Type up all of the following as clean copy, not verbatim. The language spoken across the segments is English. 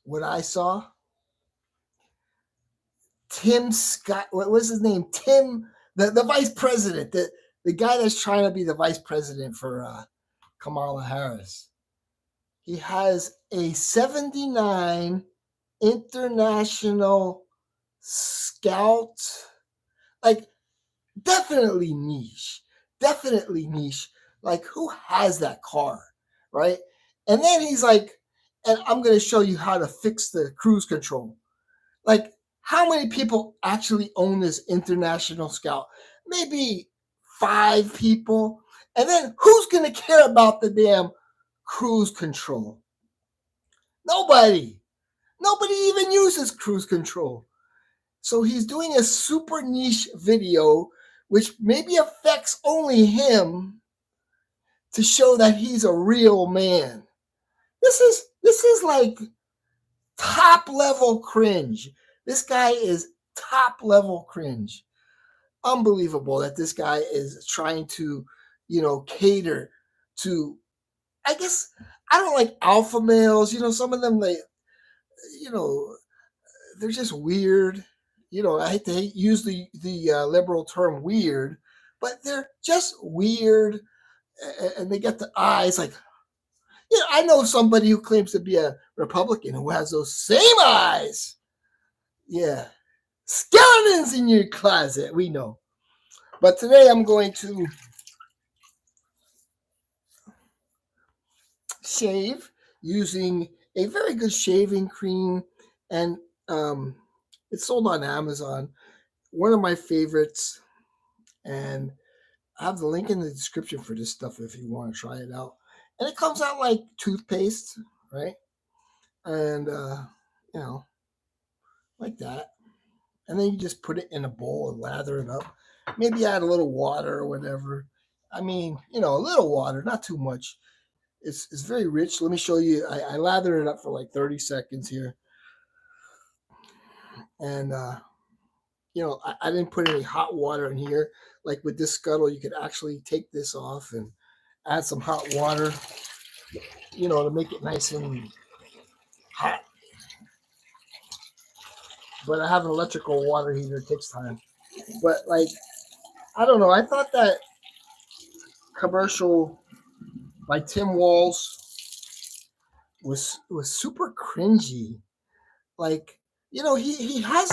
what I saw. Tim Scott, what was his name? Tim, the vice president, the guy that's trying to be the vice president for Kamala Harris. He has a 79 international scout, like definitely niche, definitely niche. Like who has that car, right? And then he's like, and I'm going to show you how to fix the cruise control. Like, how many people actually own this international scout? Maybe 5 people. And then who's going to care about the damn cruise control? Nobody. Nobody even uses cruise control. So he's doing a super niche video, which maybe affects only him, to show that he's a real man. This is like top level cringe. This guy is top level cringe. Unbelievable that this guy is trying to, cater to, I guess, I don't like alpha males. Some of them, you know, they're just weird. I hate to use the liberal term weird, but they're just weird, and they get the eyes like, I know somebody who claims to be a Republican who has those same eyes. Yeah. Skeletons in your closet, we know. But today I'm going to shave using a very good shaving cream, and it's sold on Amazon. One of my favorites, and I have the link in the description for this stuff if you want to try it out. And it comes out like toothpaste, right? And like that. And then you just put it in a bowl and lather it up. Maybe add a little water or whatever. I mean, a little water, not too much. It's very rich. Let me show you. I lather it up for like 30 seconds here. And, I didn't put any hot water in here. Like with this scuttle, you could actually take this off and add some hot water, to make it nice and hot. But I have an electrical water heater. It takes time. But, I don't know. I thought that commercial by Tim Walz was super cringy. Like, he has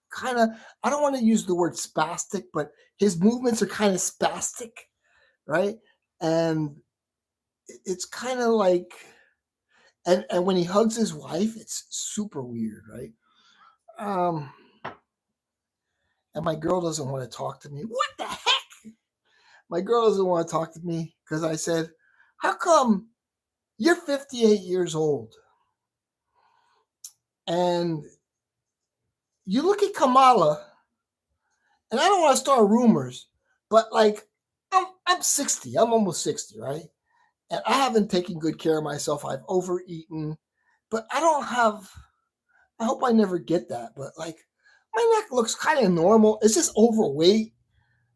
kind of, I don't want to use the word spastic, but his movements are kind of spastic, right? And it's kind of like, and when he hugs his wife, it's super weird, right? And my girl doesn't want to talk to me. What the heck? My girl doesn't want to talk to me because I said, how come you're 58 years old and you look at Kamala, and I don't want to start rumors, but I'm 60. I'm almost 60, right? And I haven't taken good care of myself. I've overeaten, but I hope I never get that. But my neck looks kind of normal. It's just overweight,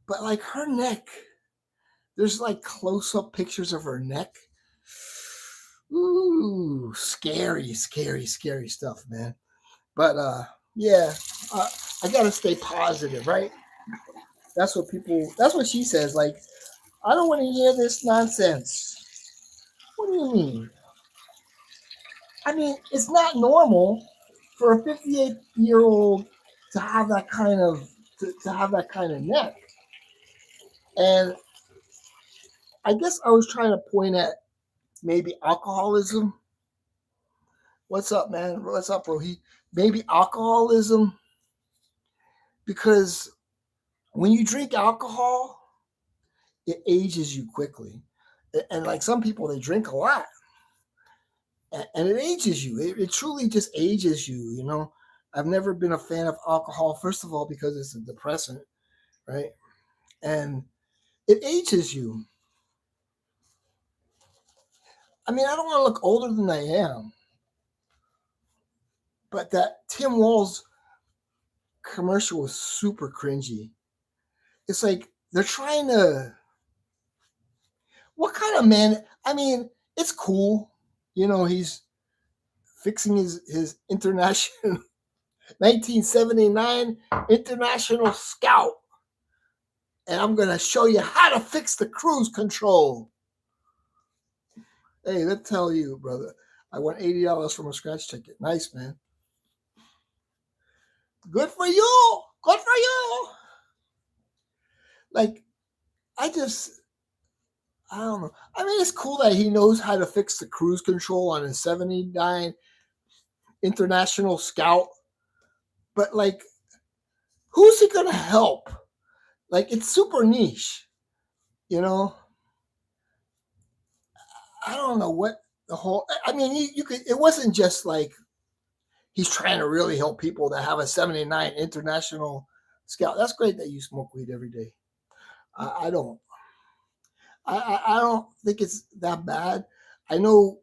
but her neck, there's close up pictures of her neck. Ooh, scary, scary, scary stuff, man. But yeah, I gotta stay positive, right? That's what she says. I don't want to hear this nonsense. What do you mean? I mean, it's not normal for a 58-year-old to have that kind of to have that kind of neck. And I guess I was trying to point at maybe alcoholism. What's up, man? What's up, bro? Maybe alcoholism, because when you drink alcohol, it ages you quickly. And some people, they drink a lot, and it ages you. It truly just ages you. I've never been a fan of alcohol, first of all, because it's a depressant, right? And it ages you. I mean, I don't want to look older than I am, but that Tim Walz commercial was super cringy. It's like they're trying to, what kind of man? I mean, it's cool. He's fixing his international 1979 International Scout. And I'm going to show you how to fix the cruise control. Hey, let's tell you, brother. I won $80 from a scratch ticket. Nice, man. Good for you. Good for you. Like, I don't know. I mean, it's cool that he knows how to fix the cruise control on his 79 International Scout. But, like, who's it going to help? Like, it's super niche, you know? I don't know what the whole, I mean, you could, it wasn't just like he's trying to really help people that have a 79 International Scout. That's great that you smoke weed every day. I don't. I don't think it's that bad. I know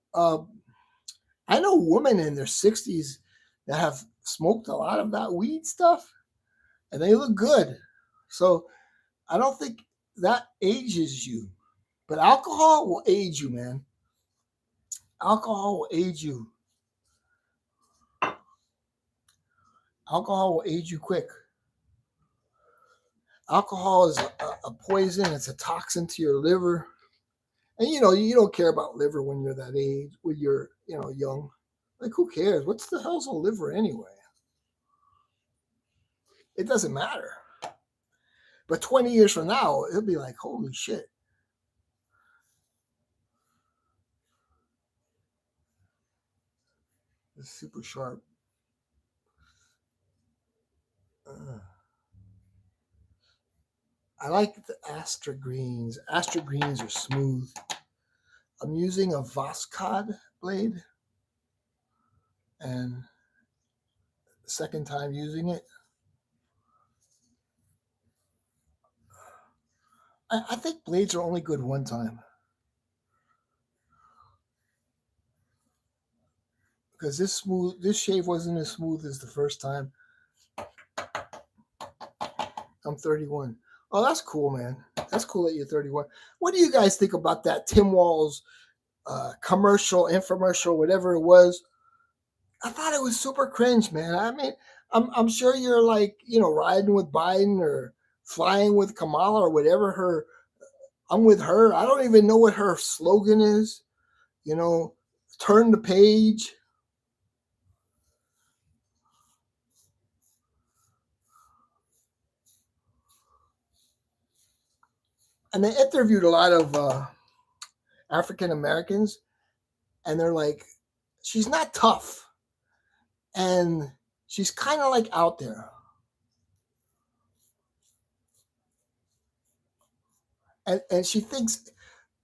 women in their 60s that have smoked a lot of that weed stuff, and they look good. So I don't think that ages you, but alcohol will age you, man. Alcohol will age you. Alcohol will age you quick. Alcohol is a poison. It's a toxin to your liver. And, you don't care about liver when you're that age, when you're, young. Like, who cares? What's the hell's a liver anyway? It doesn't matter. But 20 years from now, it'll be like, holy shit. It's super sharp. I like the Astra Greens. Astra Greens are smooth. I'm using a Voskhod blade. And the second time using it. I think blades are only good one time. Because this shave wasn't as smooth as the first time. I'm 31. Oh, that's cool, man. That's cool that you're 31. What do you guys think about that Tim Walz commercial, infomercial, whatever it was? I thought it was super cringe, man. I mean, I'm sure you're like, riding with Biden or flying with Kamala or whatever I'm with her. I don't even know what her slogan is. Turn the page. And they interviewed a lot of African Americans, and they're like, she's not tough, and she's kind of like out there. And she thinks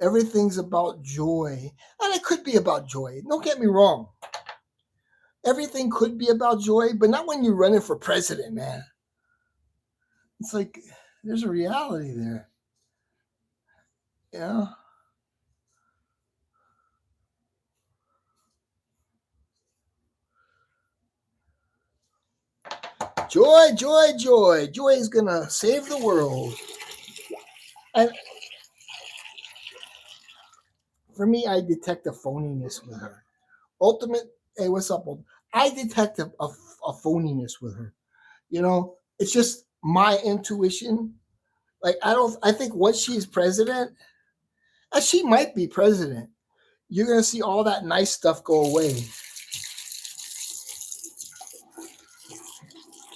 everything's about joy. And it could be about joy. Don't get me wrong. Everything could be about joy, but not when you're running for president, man. It's like there's a reality there. Yeah. Joy, joy, joy. Joy is going to save the world. And for me, I detect a phoniness with her. Hey, what's up? I detect a phoniness with her. It's just my intuition. Like, I think once she's president, and she might be president, you're going to see all that nice stuff go away.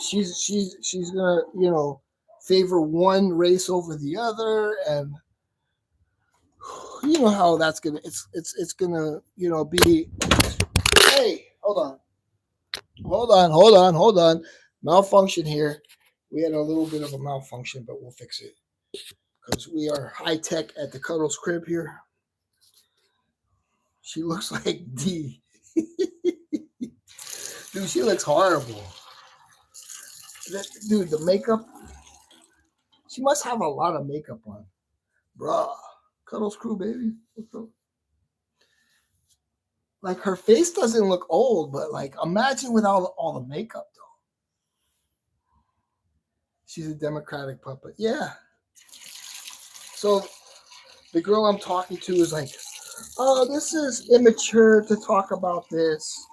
She's going to, favor one race over the other. And you know how that's going to, it's going to, be, hey, hold on. Malfunction here. We had a little bit of a malfunction, but we'll fix it because we are high tech at the Cuddles crib here. She looks like D. Dude, she looks horrible. Dude, the makeup. She must have a lot of makeup on. Bruh. Cuddles crew, baby. Like, her face doesn't look old, but like, imagine with all the makeup, though. She's a Democratic puppet. Yeah. So the girl I'm talking to is like, oh, this is immature to talk about this.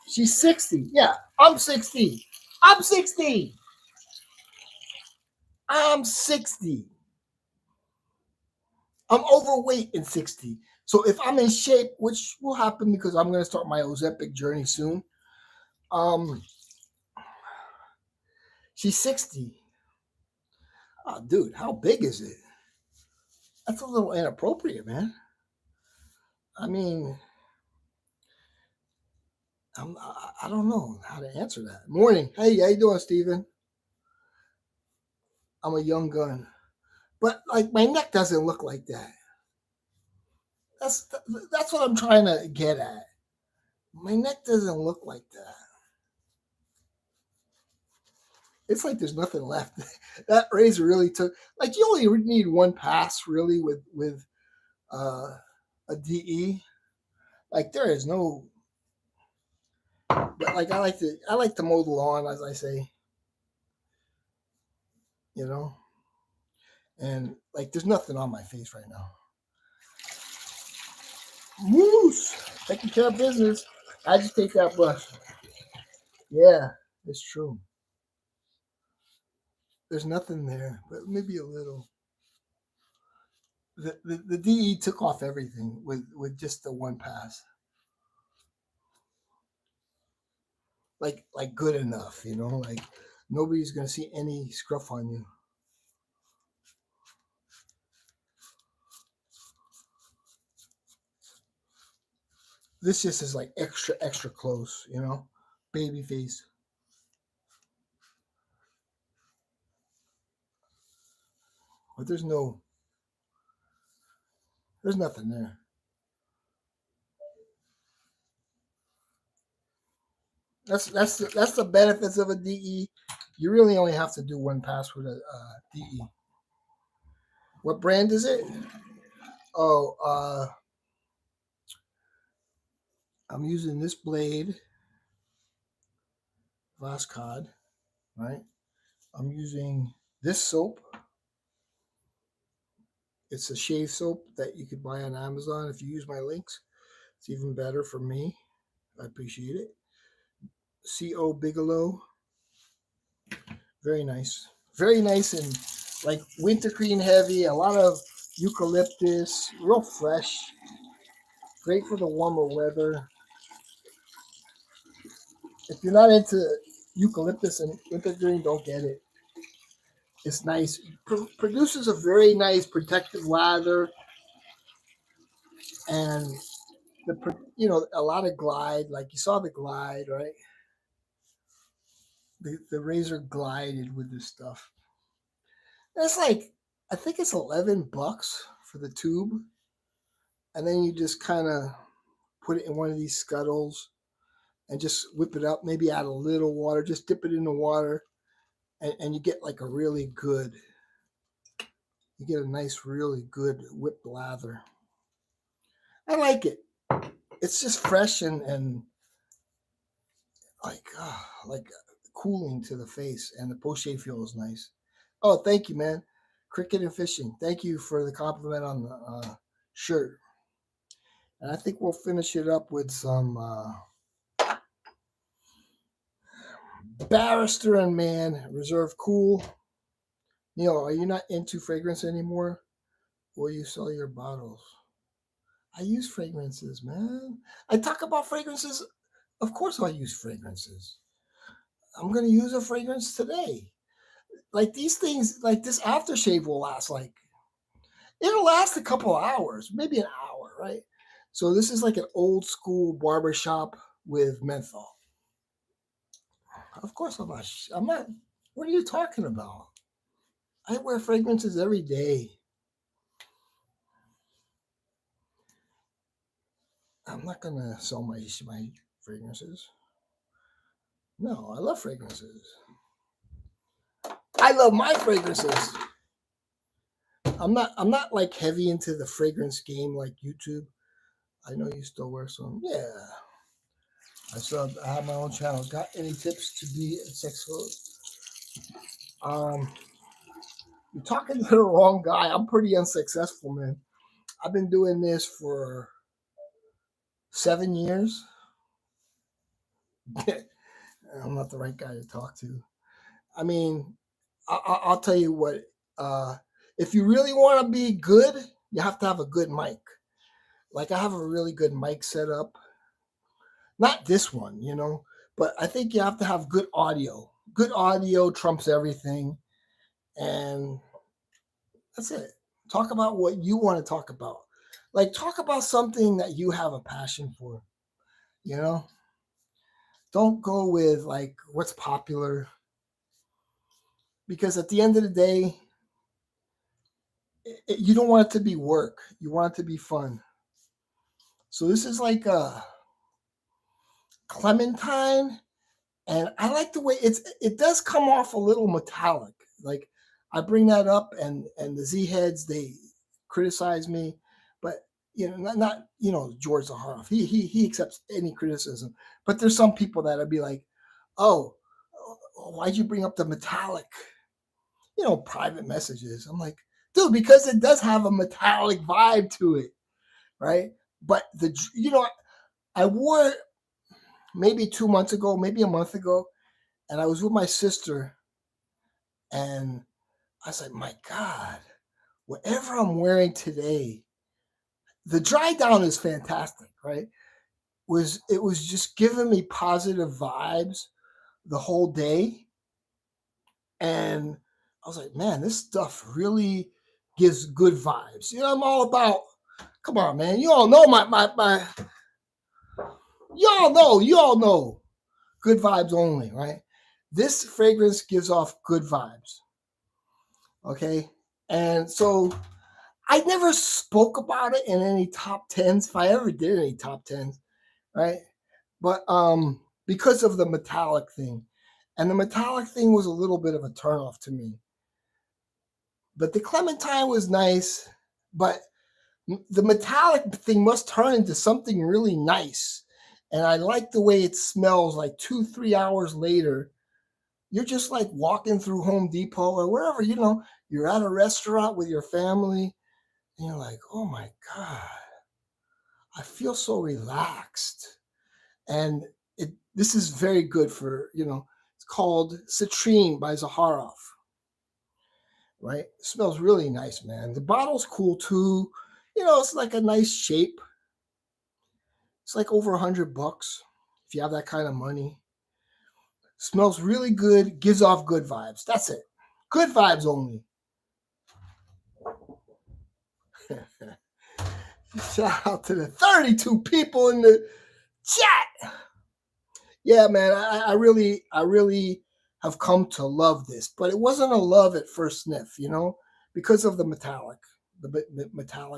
She's 60. Yeah, I'm 60. I'm 60. I'm 60. I'm overweight in 60. So if I'm in shape, which will happen because I'm going to start my Ozempic journey soon. She's 60. Oh, dude, how big is it? That's a little inappropriate, man. I mean, I don't know how to answer that. Morning. Hey, how you doing, Steven? I'm a young gun. But like my neck doesn't look like that. That's that's what I'm trying to get at. My neck doesn't look like that. It's like there's nothing left. That razor really took like you only need one pass really with uh, a DE. Like there is no, but like I like to mow the lawn as I say, you know, and like there's nothing on my face right now. Moose taking care of business. I just take that brush. Yeah, it's true. There's nothing there, but maybe a little. The DE took off everything with just the one pass. Like good enough, you know, like nobody's gonna see any scruff on you. This just is like extra close, you know, baby face. But there's nothing there. That's the benefits of a DE. You really only have to do one pass with a DE. What brand is it? Oh, I'm using this blade, Vascod, right? I'm using this soap. It's a shave soap that you could buy on Amazon. If you use my links, it's even better for me. I appreciate it. CO Bigelow. Very nice. Very nice and like wintergreen heavy, a lot of eucalyptus, real fresh. Great for the warmer weather. If you're not into eucalyptus and wintergreen, don't get it. It's nice. Produces a very nice protective lather and a lot of glide. Like you saw the glide, right? The razor glided with this stuff. It's like I think it's $11 for the tube, and then you just kind of put it in one of these scuttles and just whip it up. Maybe add a little water. Just dip it in the water, and you get like a really good. You get a nice, really good whipped lather. I like it. It's just fresh and like cooling to the face, and the post shave feels nice. Oh, thank you, man. Cricket and fishing. Thank you for the compliment on the shirt. And I think we'll finish it up with some Barrister and Man Reserve Cool. Neil, are you not into fragrance anymore? Will you sell your bottles? I use fragrances, man. I talk about fragrances. Of course, I use fragrances. I'm going to use a fragrance today. Like these things, like this aftershave will last it'll last a couple of hours, maybe an hour, right? So this is like an old school barbershop with menthol. Of course, I'm not. What are you talking about? I wear fragrances every day. I'm not gonna sell my fragrances. No, I love fragrances. I love my fragrances. I'm not like heavy into the fragrance game like YouTube. I know you still wear some. Yeah. I have my own channel. Got any tips to be successful? Um, you're talking to the wrong guy. I'm pretty unsuccessful, man. I've been doing this for 7 years. I'm not the right guy to talk to. I mean, I'll tell you what. If you really want to be good, you have to have a good mic. Like I have a really good mic set up. Not this one, but I think you have to have good audio. Good audio trumps everything, and that's it. Talk about what you want to talk about. Like talk about something that you have a passion for. You know, don't go with like what's popular because at the end of the day, you don't want it to be work. You want it to be fun. So this is like a Clementine, and I like the way it does come off a little metallic. Like I bring that up, and the Z heads they criticize me, but not George Zaharoff. He accepts any criticism, but there's some people that'll be like, oh, why'd you bring up the metallic? Private messages. I'm like, dude, because it does have a metallic vibe to it, right? But I wore it maybe 2 months ago, maybe a month ago, and I was with my sister, and I was like, my God, whatever I'm wearing today, the dry down is fantastic, right? It was just giving me positive vibes the whole day. And I was like, man, this stuff really gives good vibes. I'm all about, come on, man. You all know you all know good vibes only, right? This fragrance gives off good vibes. Okay. And so I never spoke about it in any top tens, if I ever did any top tens, right? But because of the metallic thing. And the metallic thing was a little bit of a turnoff to me. But the Clementine was nice, but the metallic thing must turn into something really nice. And I like the way it smells like 2-3 hours later. You're just like walking through Home Depot or wherever, you're at a restaurant with your family and you're like, oh my God, I feel so relaxed. And this is very good for, it's called Citrine by Zaharoff, right? It smells really nice, man. The bottle's cool too. It's like a nice shape. It's like over $100 if you have that kind of money. Smells really good, gives off good vibes. That's it. Good vibes only. Shout out to the 32 people in the chat. Yeah, man, I really have come to love this, but it wasn't a love at first sniff, because of the metallic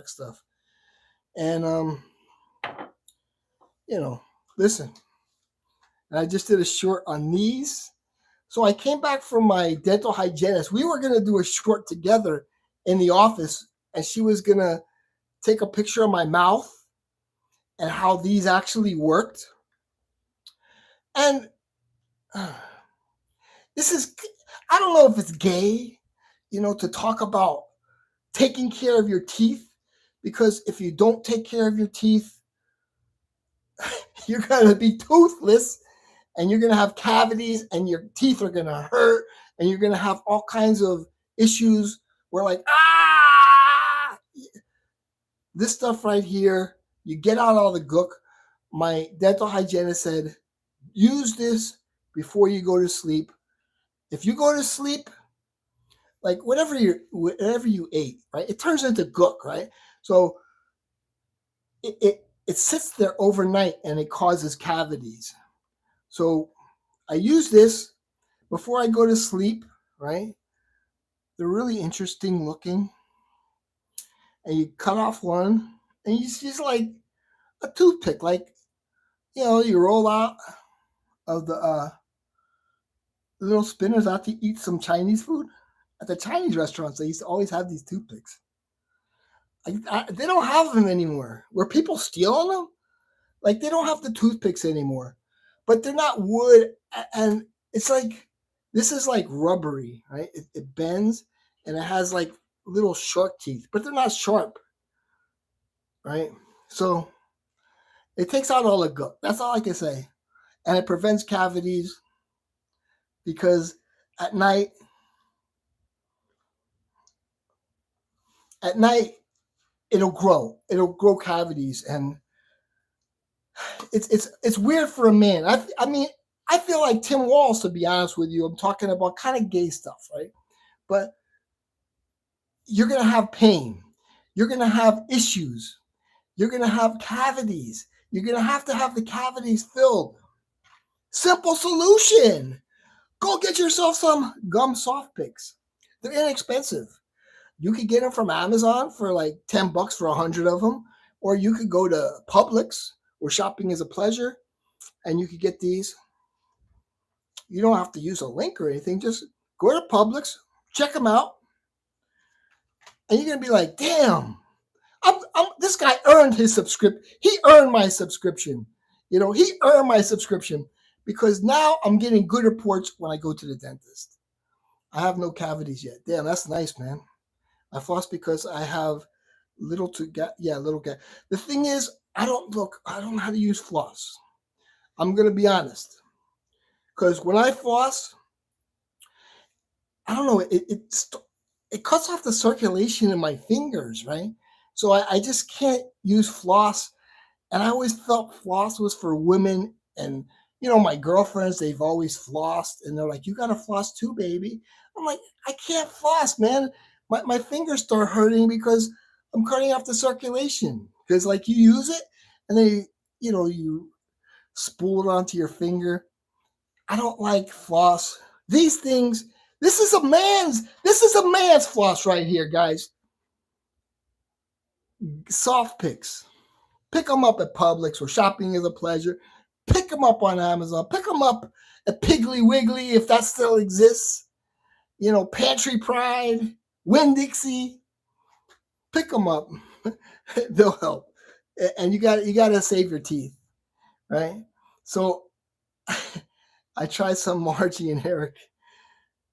stuff. And listen, I just did a short on these. So I came back from my dental hygienist. We were gonna do a short together in the office, and she was gonna take a picture of my mouth and how these actually worked. And this is, I don't know if it's gay, to talk about taking care of your teeth, because if you don't take care of your teeth, you're going to be toothless and you're going to have cavities and your teeth are going to hurt and you're going to have all kinds of issues where like, this stuff right here, you get out all the gook. My dental hygienist said, use this before you go to sleep. If you go to sleep, like whatever you ate, right, it turns into gook, right? So it sits there overnight and it causes cavities. So I use this before I go to sleep, right? They're really interesting looking. And you cut off one and you just like a toothpick, like, you roll out of the little spinners out to eat some Chinese food. At the Chinese restaurants, they used to always have these toothpicks. They don't have them anymore. Were people stealing them? Like they don't have the toothpicks anymore, but they're not wood, and it's like this is like rubbery, right? It bends and it has like little shark teeth, but they're not sharp, right? So it takes out all the gook. That's all I can say. and it prevents cavities because at night it'll grow cavities, and it's weird for a man. I mean, I feel like Tim Walz, to be honest with you. I'm talking about kind of gay stuff, right? But you're gonna have pain, you're gonna have issues, you're gonna have cavities, you're gonna have to have the cavities filled. Simple solution: go get yourself some gum soft picks. They're inexpensive. You could get them from Amazon for like $10 for 100 of them, or you could go to Publix, where shopping is a pleasure, and you could get these. You don't have to use a link or anything. Just go to Publix, check them out, and you're gonna be like, "Damn, this guy earned his subscription. He earned my subscription. He earned my subscription because now I'm getting good reports when I go to the dentist. I have no cavities yet. Damn, that's nice, man. I floss because I have little gap. The thing is, I don't know how to use floss. I'm gonna be honest, because when I floss, I don't know. It cuts off the circulation in my fingers, right? So I just can't use floss. And I always felt floss was for women. And, my girlfriends, they've always flossed. And they're like, you got to floss too, baby. I'm like, I can't floss, man. My fingers start hurting because I'm cutting off the circulation. Because, like, you use it and then, you spool it onto your finger. I don't like floss. These things, this is a man's floss right here, guys. Soft picks. Pick them up at Publix, where shopping is a pleasure. Pick them up on Amazon. Pick them up at Piggly Wiggly, if that still exists. Pantry Pride, Winn-Dixie. Pick them up. They'll help. And you got to save your teeth, right? So I tried some Margie and Eric.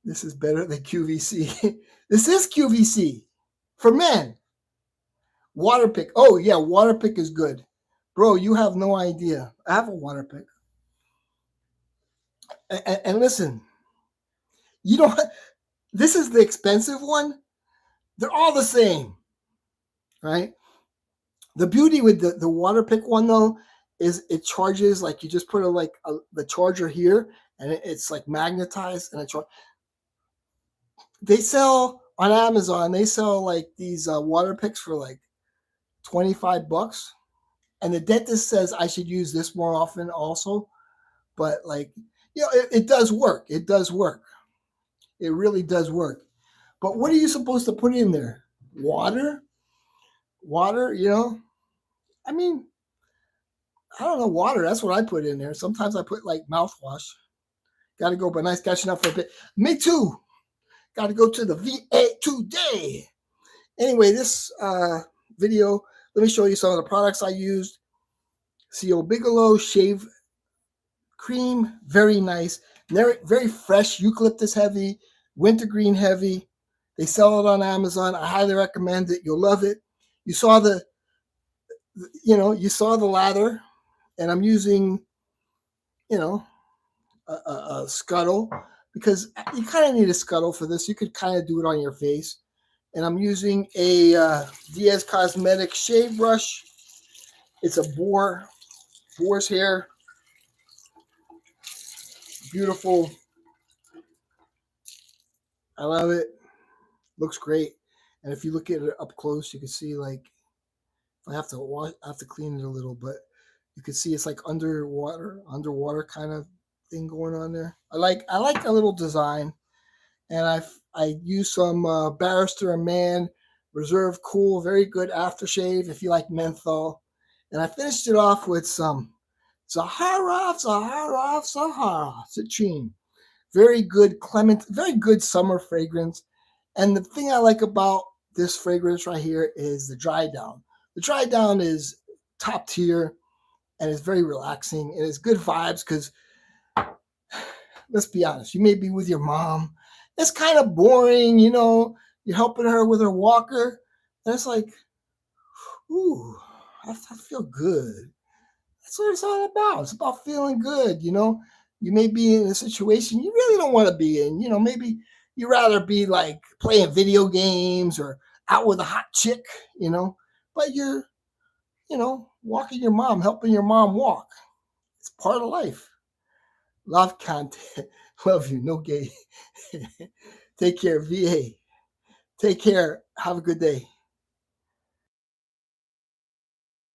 This is better than QVC. This is QVC for men. Waterpik. Oh, yeah, Waterpik is good. Bro, you have no idea. I have a Waterpik. And listen, this is the expensive one. They're all the same, right? The beauty with the Waterpik one, though, is it charges, like you just put the charger here, and it's like magnetized, and they sell on Amazon. They sell like these Waterpiks for like $25, and the dentist says I should use this more often also. But it does work. It does work. It really does work. But what are you supposed to put in there? Water? I mean, I don't know, water. That's what I put in there. Sometimes I put like mouthwash. Got to go, but nice catching up for a bit. Me too. Got to go to the VA today. Anyway, this video, let me show you some of the products I used. CO Bigelow Shave Cream, very nice. Very fresh, eucalyptus heavy, wintergreen heavy. They sell it on Amazon. I highly recommend it. You'll love it. You saw the lather, and I'm using, a scuttle, because you kind of need a scuttle for this. You could kind of do it on your face. And I'm using a Diaz Cosmetics shave brush. It's a boar's hair. Beautiful. I love it. Looks great. And if you look at it up close, you can see, like, I have to clean it a little, but you can see it's like underwater kind of thing going on there. I like a little design. And I use some Barrister and Man Reserve Cool, very good aftershave if you like menthol. And I finished it off with some Sahara Citrine. Very good very good summer fragrance. And the thing I like about this fragrance right here is the dry down. The dry down is top tier, and it's very relaxing, and it's good vibes because, let's be honest, you may be with your mom. It's kind of boring, you're helping her with her walker, and it's like, ooh, I feel good. That's what it's all about. It's about feeling good. You may be in a situation you really don't want to be in. Maybe you rather be like playing video games or out with a hot chick, but you're, walking your mom, helping your mom walk. It's part of life. Love content. Love you. No gay. Take care, VA. Take care. Have a good day.